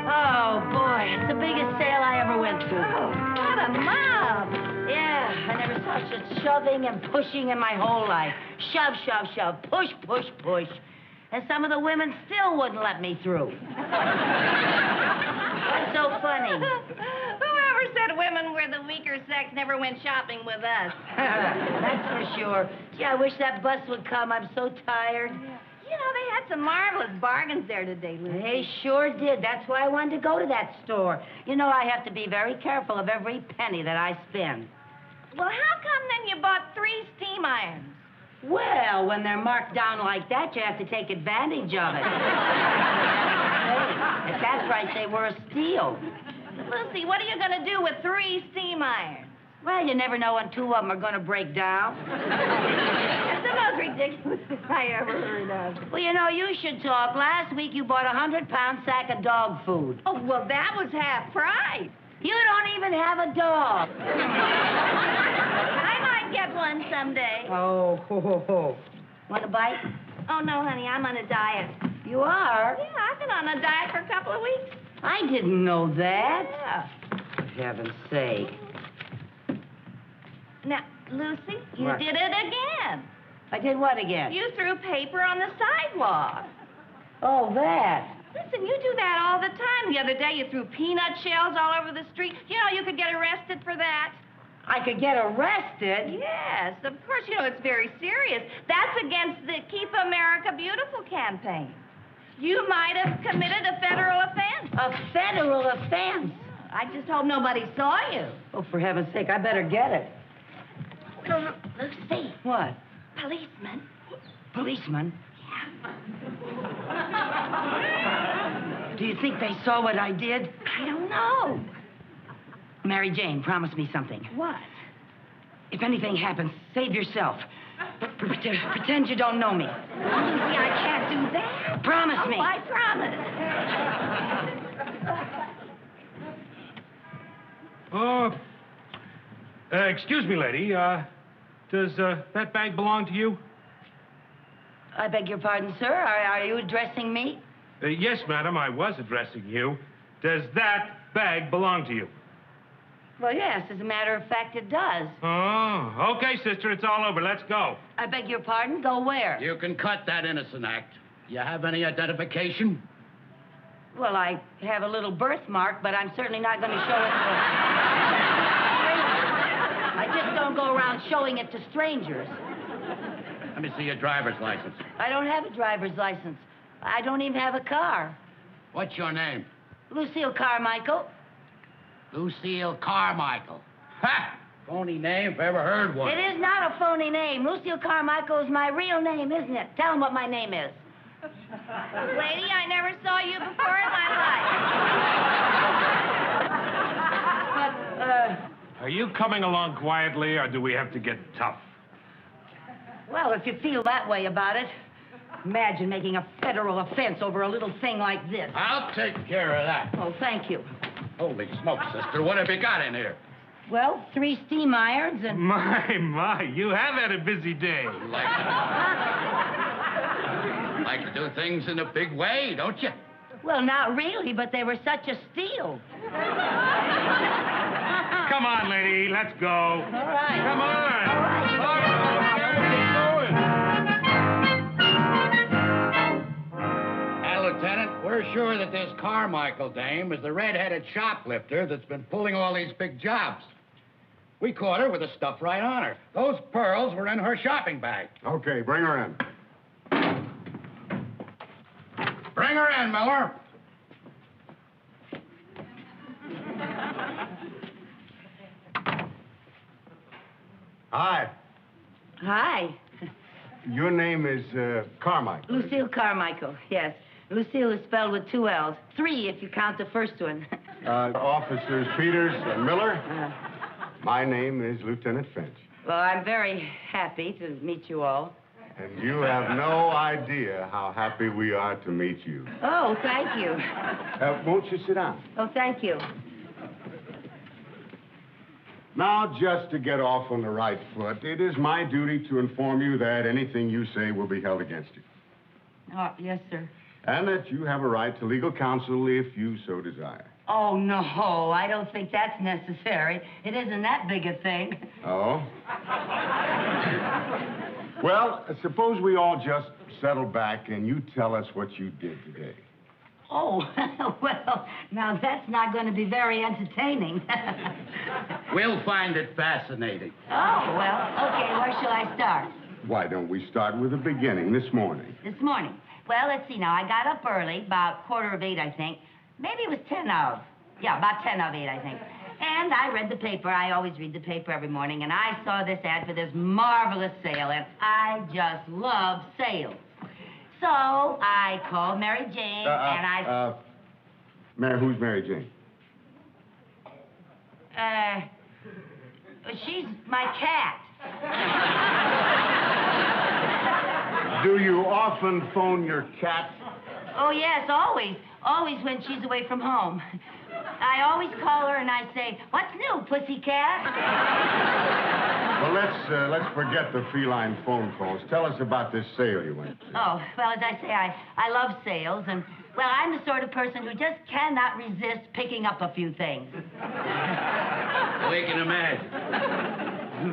Oh, boy, it's the biggest sale I ever went to. Oh, what a mob. Yeah, I never saw such shoving and pushing in my whole life. Shove, shove, shove, push, push, push. And some of the women still wouldn't let me through. What's so funny? Whoever said women were the weaker sex never went shopping with us. That's for sure. Gee, I wish that bus would come. I'm so tired. You know, they had some marvelous bargains there today, Lucy. They sure did. That's why I wanted to go to that store. You know, I have to be very careful of every penny that I spend. Well, how come then you bought 3 steam irons? Well, when they're marked down like that, you have to take advantage of it. Hey, if that's right, they were a steal. Lucy, what are you going to do with 3 steam irons? Well, you never know when 2 of them are going to break down. That's the most ridiculous thing I ever heard of. Well, you know, you should talk. Last week, you bought a 100-pound sack of dog food. Oh, well, that was half price. You don't even have a dog. I might get one someday. Oh, ho, ho, ho. Want a bite? Oh, no, honey, I'm on a diet. You are? Yeah, I've been on a diet for a couple of weeks. I didn't know that. Yeah. For heaven's sake. Now, Lucy, you What? did it again. I did what again? You threw paper on the sidewalk. Oh, that. Listen, you do that all the time. The other day, you threw peanut shells all over the street. You know, you could get arrested for that. I could get arrested? Yes, of course. You know, it's very serious. That's against the Keep America Beautiful campaign. You might have committed a federal offense. A federal offense? I just hope nobody saw you. Oh, for heaven's sake, I better get it. Lucy, What? policeman. Policeman? Do you think they saw what I did? I don't know. Mary Jane, promise me something. What? If anything happens, save yourself. Pretend you don't know me. Lucy, I can't do that. Promise me. I promise. Excuse me, lady. Does that bag belong to you? I beg your pardon, sir. Are you addressing me? Yes, madam, I was addressing you. Does that bag belong to you? Well, yes, as a matter of fact, it does. Oh, okay, sister, it's all over. Let's go. I beg your pardon? Go where? You can cut that innocent act. You have any identification? Well, I have a little birthmark, but I'm certainly not going to show it to I just don't go around showing it to strangers. Let me see your driver's license. I don't have a driver's license. I don't even have a car. What's your name? Lucille Carmichael. Lucille Carmichael. Ha! Phony name if I ever heard one. It is not a phony name. Lucille Carmichael is my real name, isn't it? Tell them what my name is. Lady, I never saw you before in my life. But, Are you coming along quietly, or do we have to get tough? well, if you feel that way about it, imagine making a federal offense over a little thing like this. I'll take care of that. Oh, thank you. Holy smokes, sister. What have you got in here? Well, 3 steam irons and... My, you have had a busy day. Like to do things in a big way, don't you? Well, not really, but they were such a steal. Come on, lady, let's go. All right. Come on. All right. Lieutenant, we're sure that this Carmichael dame is the red-headed shoplifter that's been pulling all these big jobs. We caught her with the stuff right on her. Those pearls were in her shopping bag. Okay, bring her in. Bring her in, Miller. Hi. Hi. Your name is Carmichael. Lucille Carmichael, yes. Lucille is spelled with 2 L's. 3 if you count the first one. Officers Peters and Miller. My name is Lieutenant Finch. Well, I'm very happy to meet you all. And you have no idea how happy we are to meet you. Oh, thank you. Won't you sit down? Oh, thank you. Now, just to get off on the right foot, it is my duty to inform you that anything you say will be held against you. Oh, yes, sir. And that you have a right to legal counsel if you so desire. Oh, no, I don't think that's necessary. It isn't that big a thing. Oh? Well, suppose we all just settle back and you tell us what you did today. Oh, well, now that's not going to be very entertaining. We'll find it fascinating. Oh, well, okay, where shall I start? Why don't we start with the beginning this morning? This morning. Well, let's see now. I got up early, about 7:45, I think. Maybe it was 10 of. Yeah, about 10 of 8, I think. And I read the paper. I always read the paper every morning, and I saw this ad for this marvelous sale, and I just love sales. So I called Mary Jane, and I... Who's Mary Jane? She's my cat. Do you often phone your cat? Oh, yes, always. Always when she's away from home. I always call her and I say, "What's new, pussycat?" Well, let's forget the feline phone calls. Tell us about this sale you went to. Oh, well, as I say, I love sales, and, well, I'm the sort of person who just cannot resist picking up a few things. We can imagine.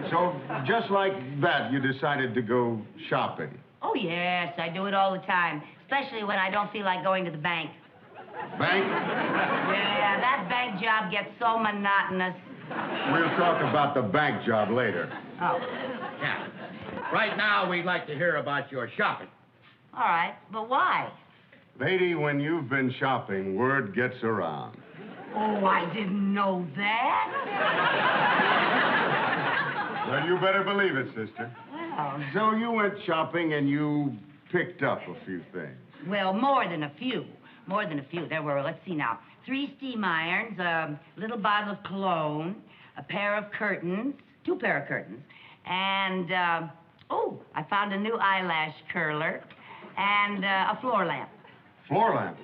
So, just like that, you decided to go shopping. Oh, yes, I do it all the time, especially when I don't feel like going to the bank. Bank? Yeah, that bank job gets so monotonous. We'll talk about the bank job later. Oh, Yeah. Right now, we'd like to hear about your shopping. all right, but why? Lady, when you've been shopping, word gets around. Oh, I didn't know that. Well, you better believe it, sister. Well, So you went shopping and you picked up a few things. well, more than a few. More than a few. There were, let's see now, 3 steam irons, a little bottle of cologne, a pair of curtains, 2 pair of curtains, and, I found a new eyelash curler and a floor lamp. Floor lamp?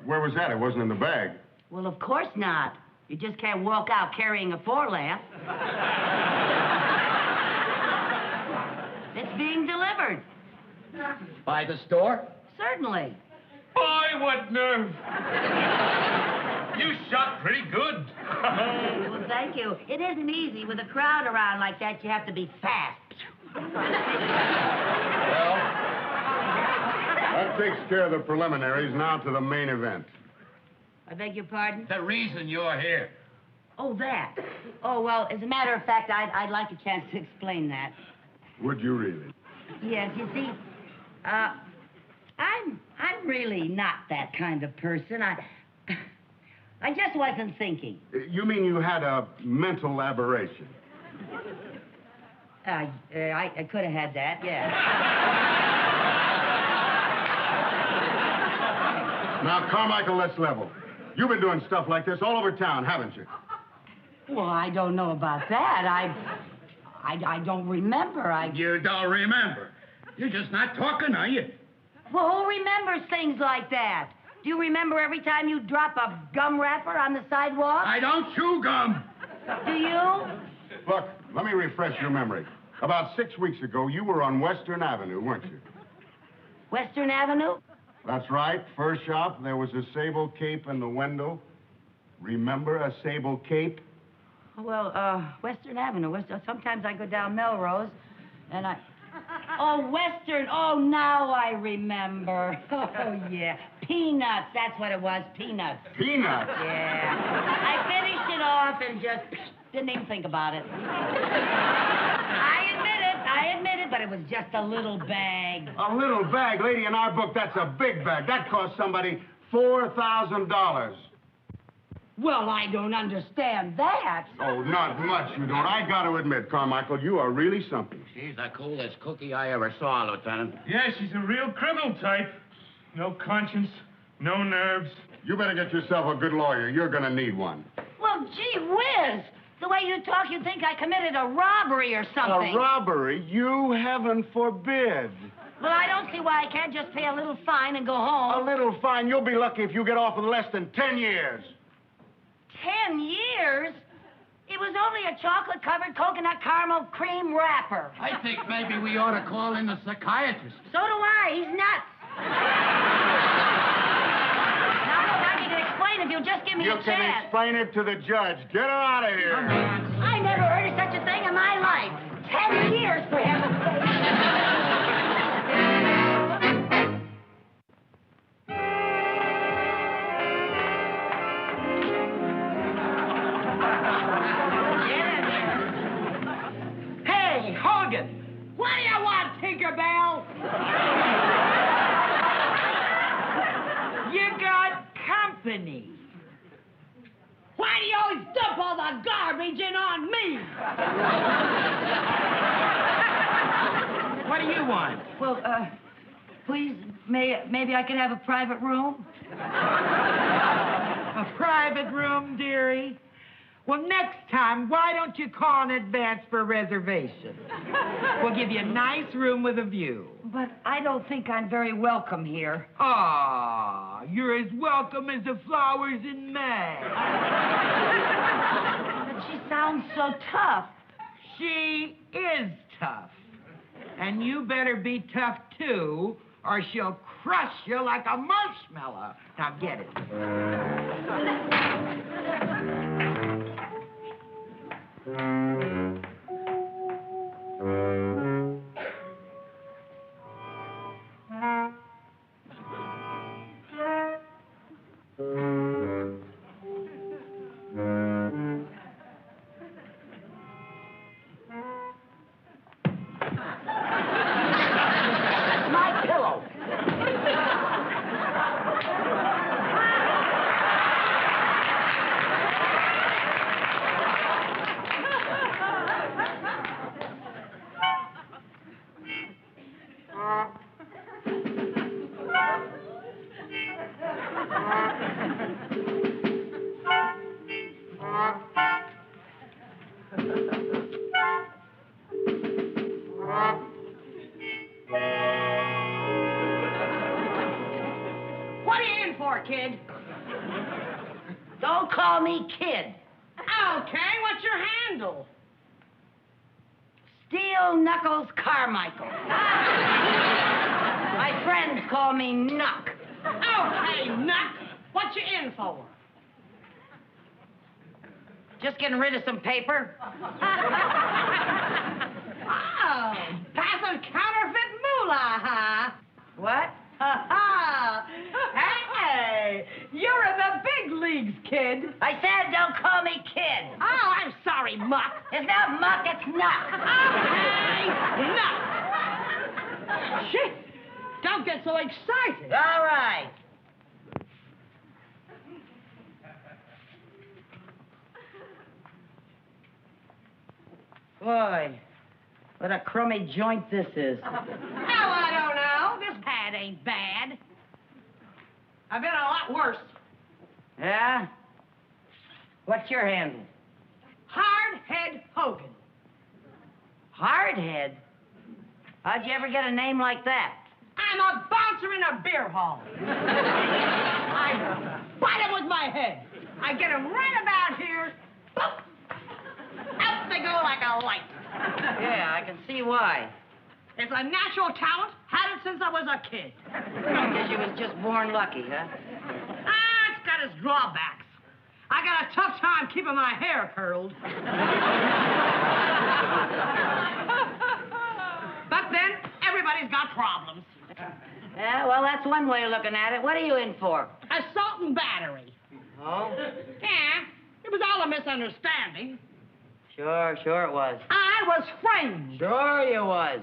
Where was that? It wasn't in the bag. Well, of course not. You just can't walk out carrying a floor lamp. It's being delivered. By the store? Certainly. Boy, what nerve! You shot pretty good. Well, thank you. It isn't easy. With a crowd around like that, you have to be fast. Well, that takes care of the preliminaries. Now to the main event. I beg your pardon? The reason you're here. Oh, that. Oh, well, as a matter of fact, I'd like a chance to explain that. Would you really? Yes, you see, I'm really not that kind of person. I just wasn't thinking. You mean you had a mental aberration? I could have had that, yeah. Now, Carmichael, let's level. You've been doing stuff like this all over town, haven't you? Well, I don't know about that. I don't remember. You don't remember. You're just not talking, are you? Well, who remembers things like that? Do you remember every time you drop a gum wrapper on the sidewalk? I don't chew gum. Do you? Look, let me refresh your memory. About 6 weeks ago, you were on Western Avenue, weren't you? Western Avenue? That's right. First shop, there was a sable cape in the window. Remember a sable cape? Well, Western Avenue. Sometimes I go down Melrose, and I... Oh, Western. Oh, now I remember. Oh, yeah. Peanuts. That's what it was. Peanuts. Peanuts? Yeah. I finished it off and just didn't even think about it. I admit it, but it was just a little bag. A little bag? Lady, in our book, that's a big bag. That cost somebody $4,000. Well, I don't understand that. Oh, not much, you don't. I got to admit, Carmichael, you are really something. She's the coolest cookie I ever saw, Lieutenant. Yeah, she's a real criminal type. No conscience, no nerves. You better get yourself a good lawyer. You're going to need one. Well, gee whiz. The way you talk, you'd think I committed a robbery or something. A robbery? You heaven forbid. Well, I don't see why I can't just pay a little fine and go home. A little fine. You'll be lucky if you get off with less than 10 years. 10 years? It was only a chocolate-covered coconut caramel cream wrapper. I think maybe we ought to call in the psychiatrist. So do I. He's nuts. Now, look, I can explain if you'll just give me You a can chance. explain it to the judge. Get her out of here. I never heard of such a thing in my life. 10 years, for heaven's sake. Hey, Hogan! What do you want, Tinkerbell? You got company. Why do you always dump all the garbage in on me? What do you want? Well, please, maybe I could have a private room? A private room, dearie? Well, next time, why don't you call in advance for a reservation? We'll give you a nice room with a view. But I don't think I'm very welcome here. Ah, you're as welcome as the flowers in May. But she sounds so tough. She is tough. And you better be tough, too, or she'll crush you like a marshmallow. Now, get it. My pillow. What are you in for, kid? Don't call me kid. Okay, what's your handle? Steel Knuckles Carmichael. My friends call me Knuck. Okay, Nuck. What you in for? Just getting rid of some paper. Oh, passing counterfeit moolah, huh? What? Hey, you're in the big leagues, kid. I said don't call me kid. Oh, I'm sorry, Muck. It's not Muck, it's Knuck. Okay, Nuck. Shit, don't get so excited. All right. Boy, what a crummy joint this is. Oh, I don't know. This pad ain't bad. I've been a lot worse. Yeah? What's your handle? Hardhead Hogan. Hardhead? How'd you ever get a name like that? I'm a bouncer in a beer hall. I bite 'em with my head. I get 'em right about here. Boop. Out they go like a light. Yeah, I can see why. It's a natural talent. Had it since I was a kid. Guess you was just born lucky, huh? It's got its drawbacks. I got a tough time keeping my hair curled. But then, everybody's got problems. Yeah, well, that's one way of looking at it. What are you in for? Assault and battery. Oh? Yeah, it was all a misunderstanding. Sure it was. I was framed. Sure you was.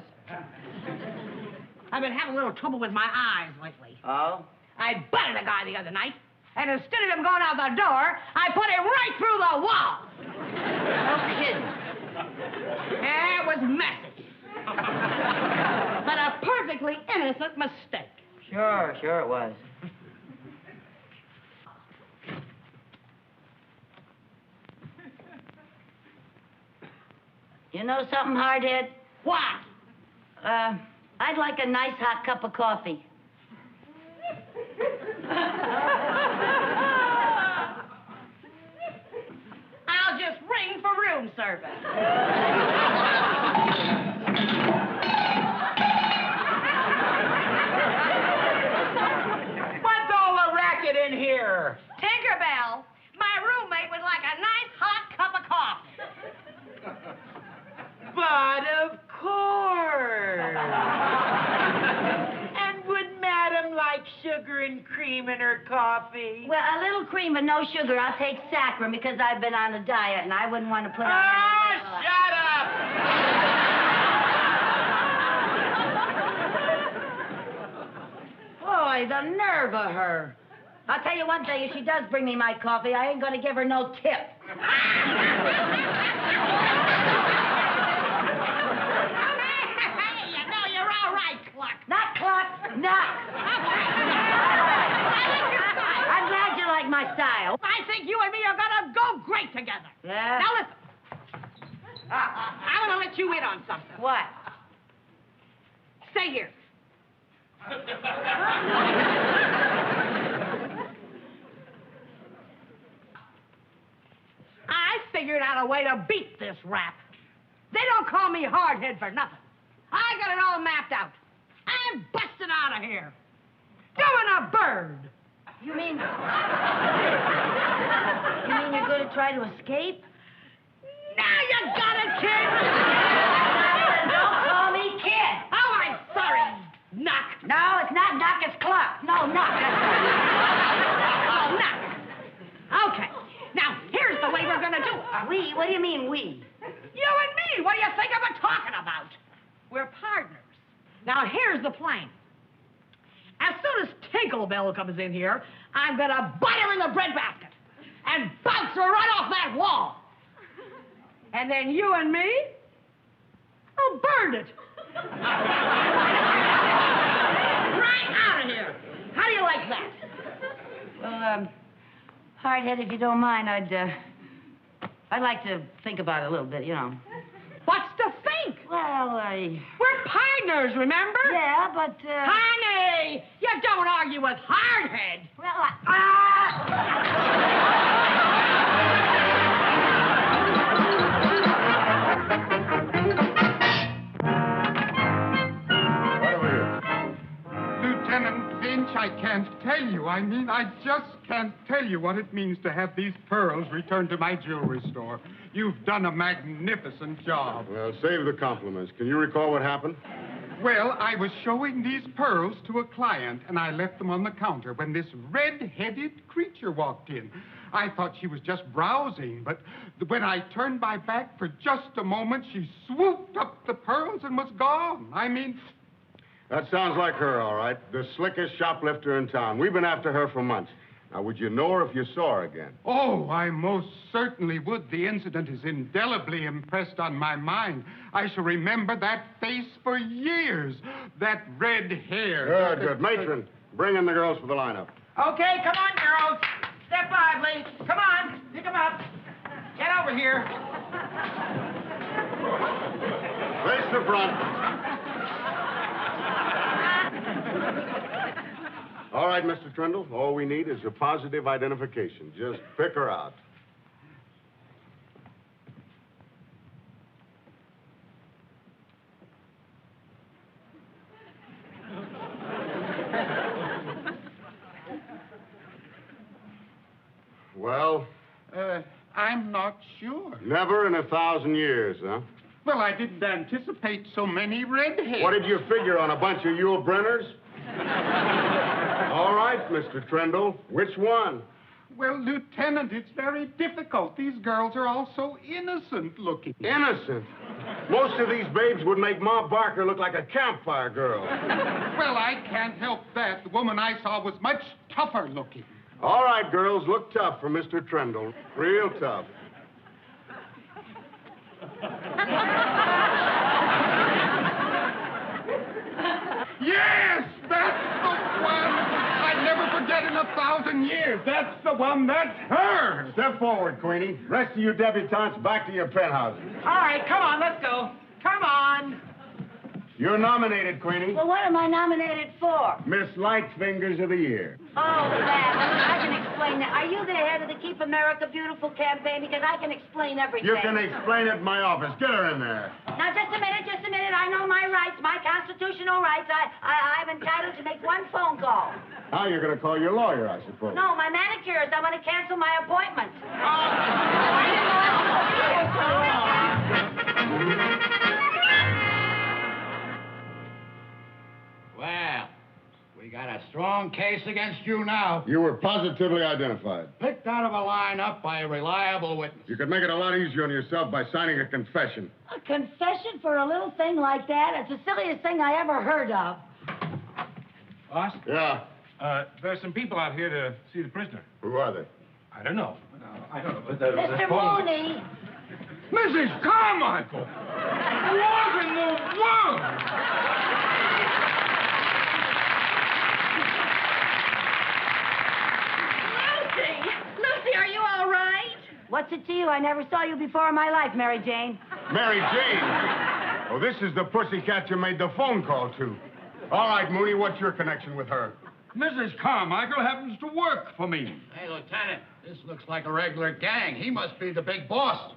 I've been having a little trouble with my eyes lately. Oh? I butted a guy the other night, and instead of him going out the door, I put him right through the wall. No kidding. Yeah, it was messy. But a perfectly innocent mistake. Sure it was. You know something, Hardhead? What? I'd like a nice hot cup of coffee. I'll just ring for room service. in here? Tinkerbell, my roommate would like a nice hot cup of coffee. But of course. And would Madam like sugar and cream in her coffee? Well, a little cream and no sugar. I'll take saccharin because I've been on a diet and I wouldn't want to put on any... Shut up! Boy, the nerve of her. I'll tell you one thing, if she does bring me my coffee, I ain't gonna give her no tip. Hey, you know you're all right, Cluck. Not Cluck, Knock. I'm glad you like my style. I think you and me are gonna go great together. Yeah? Now listen. I want to let you in on something. What? Stay here. I figured out a way to beat this rap. They don't call me hardhead for nothing. I got it all mapped out. I'm busting out of here. Doing a bird. You mean you're gonna try to escape? Now you got it, kid. Don't call me kid. Oh, I'm sorry. Knock. No, it's not Knock, it's Cluck. No, Knock. Oh, knock. Okay. Now, here's the way we're going to do it. We? What do you mean, we? You and me. What do you think I've been talking about? We're partners. Now, here's the plan. As soon as Tinkerbell comes in here, I'm going to butt her in the breadbasket and bounce her right off that wall. And then you and me will burn it. Right out of here. How do you like that? Well, Hardhead, if you don't mind, I'd like to think about it a little bit, you know. What's to think? Well, We're partners, remember? yeah, but, Honey, you don't argue with Hardhead. well, Right over here. Lieutenant Finch, I can't tell you. I mean, I just can't tell you what it means to have these pearls returned to my jewelry store. You've done a magnificent job. Well, save the compliments. Can you recall what happened? Well, I was showing these pearls to a client, and I left them on the counter when this red-headed creature walked in. I thought she was just browsing, but when I turned my back for just a moment, she swooped up the pearls and was gone. I mean... That sounds like her, all right. The slickest shoplifter in town. We've been after her for months. Now, would you know her if you saw her again? Oh, I most certainly would. The incident is indelibly impressed on my mind. I shall remember that face for years. That red hair. Good. Matron, bring in the girls for the lineup. Okay, come on, girls. Step lively. Come on, pick them up. Get over here. Face the front. All right, Mr. Trindle, all we need is a positive identification. Just pick her out. Well, I'm not sure. never in 1,000 years, huh? Well, I didn't anticipate so many redheads. What did you figure on a bunch of Yule Brenners? All right, Mr. Trindle, which one? Well, Lieutenant, it's very difficult. These girls are all so innocent looking. Innocent. Most of these babes would make Ma Barker look like a campfire girl. Well, I can't help that. The woman I saw was much tougher looking. All right, girls, look tough for Mr. Trindle. Real tough. Yes, that's the one. I'd never forget in 1,000 years. That's the one. That's her. Step forward, Queenie. Rest of you debutantes back to your penthouses. All right, come on, let's go. Come on. You're nominated, Queenie. well, what am I nominated for? Miss Lightfingers of the Year. Oh, that. I can explain that. Are you the head of the Keep America Beautiful campaign? Because I can explain everything. You can explain it in my office. Get her in there. Now, just a minute. it. I know my rights, my constitutional rights. I'm entitled to make one phone call. Now you're going to call your lawyer, I suppose. No, my manicurist. I'm going to cancel my appointment. Well, we got a strong case against you now. You were positively identified. Picked out of a lineup by a reliable witness. You could make it a lot easier on yourself by signing a confession. A confession for a little thing like that? It's the silliest thing I ever heard of. Boss? Yeah. There's some people out here to see the prisoner. Who are they? I don't know. I don't know. But Mr. Mooney. Mrs. Carmichael! What in the world? Lucy, are you all right? What's it to you? I never saw you before in my life, Mary Jane. Mary Jane. Oh, this is the pussycat you made the phone call to. All right, Mooney, what's your connection with her? Mrs. Carmichael happens to work for me. Hey, Lieutenant, this looks like a regular gang. He must be the big boss.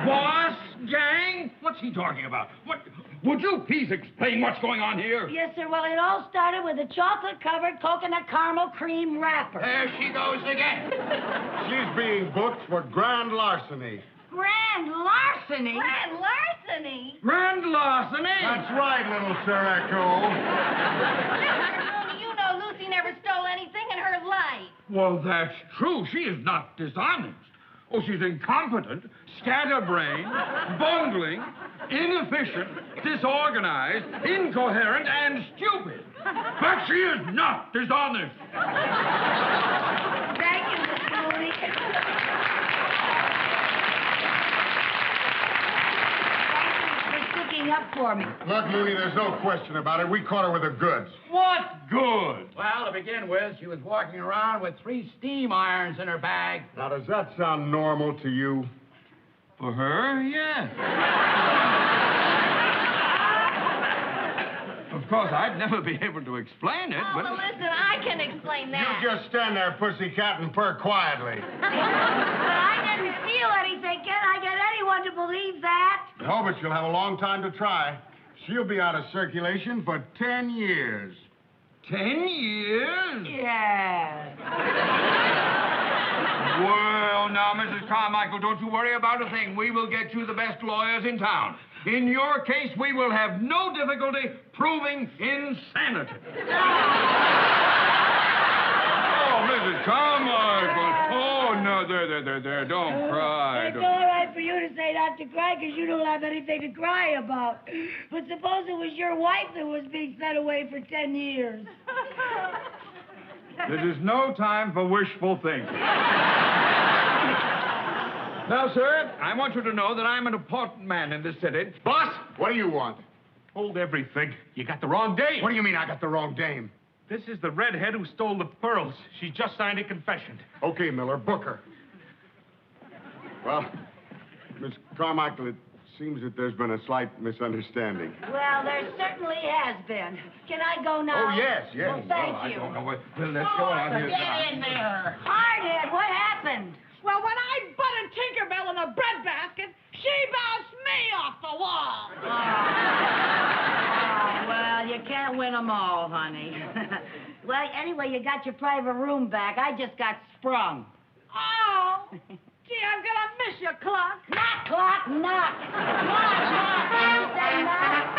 Boss gang? What's he talking about? What? Would you please explain what's going on here? Yes, sir. Well, it all started with a chocolate-covered coconut caramel cream wrapper. There she goes again. She's being booked for grand larceny. Grand larceny? Grand larceny? Grand larceny? That's right, little Sir Echo. You know Lucy never stole anything in her life. Well, that's true. She is not dishonest. Oh, she's incompetent, scatterbrained, bungling, inefficient, disorganized, incoherent, and stupid. But she is not dishonest. Thank you, Mr. Mooney. Thank you for sticking up for me. Look, Mooney, there's no question about it. We caught her with the goods. What good? Well, to begin with, she was walking around with 3 steam irons in her bag. Now, does that sound normal to you? For her, yes. Of course, I'd never be able to explain it, but... Well, listen, I can explain that. You just stand there, pussycat, and purr quietly. But I didn't steal anything. Can I get anyone to believe that? No, but you'll have a long time to try. She'll be out of circulation for 10 years. 10 years? Yes. Well, now, Mrs. Carmichael, don't you worry about a thing. We will get you the best lawyers in town. In your case, we will have no difficulty proving insanity. Oh, Mrs. Carmichael. Oh, no, there. Don't cry. It's all right for you to say not to cry because you don't have anything to cry about. But suppose it was your wife that was being sent away for 10 years. This is no time for wishful thinking. Now, sir, I want you to know that I'm an important man in this city. Boss, what do you want? Hold everything. You got the wrong dame. What do you mean I got the wrong dame? This is the redhead who stole the pearls. She just signed a confession. Okay, Miller, book her. Well, Miss Carmichael, it seems that there's been a slight misunderstanding. Well, there certainly has been. Can I go now? Oh, yes. Well, thank I you. don't know what... Well, let's go on here. Get in there. Hardhead, what happened? Well, when I butted Tinkerbell in a breadbasket, she bounced me off the wall. Oh, well, you can't win them all, honey. Well, anyway, you got your private room back. I just got sprung. Oh, gee, I'm gonna miss you, Cluck. Knock, clock, knock. Knock, knock. You say knock?